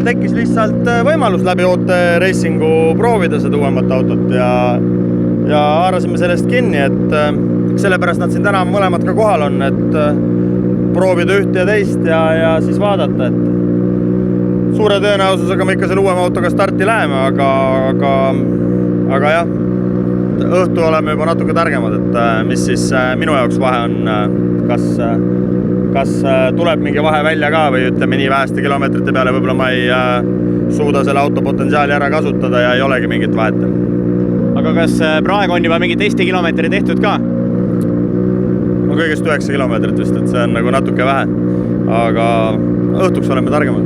tekkis lihtsalt võimalus läbi oote reisingu proovida seda uuemat autot ja haarasime sellest kinni, et sellepärast nad siin täna mõlemad ka kohal on, et proovida ühte ja teist ja siis vaadata, et suure tõenäosusega me ikka selle uuema autoga starti läheme, aga jah, õhtu oleme juba natuke targemad, et mis siis minu jaoks vahe on, kas tuleb mingi vahe välja ka või ütleme nii väheste kilomeetrite peale, võib-olla ma ei suuda selle auto potentsiaali ära kasutada ja ei olegi mingit vahet. Aga kas praegu on juba mingi testikilomeetri tehtud ka? No kõigest 9 kilomeetrit vist, et see on nagu natuke vähe, aga õhtuks oleme targemad.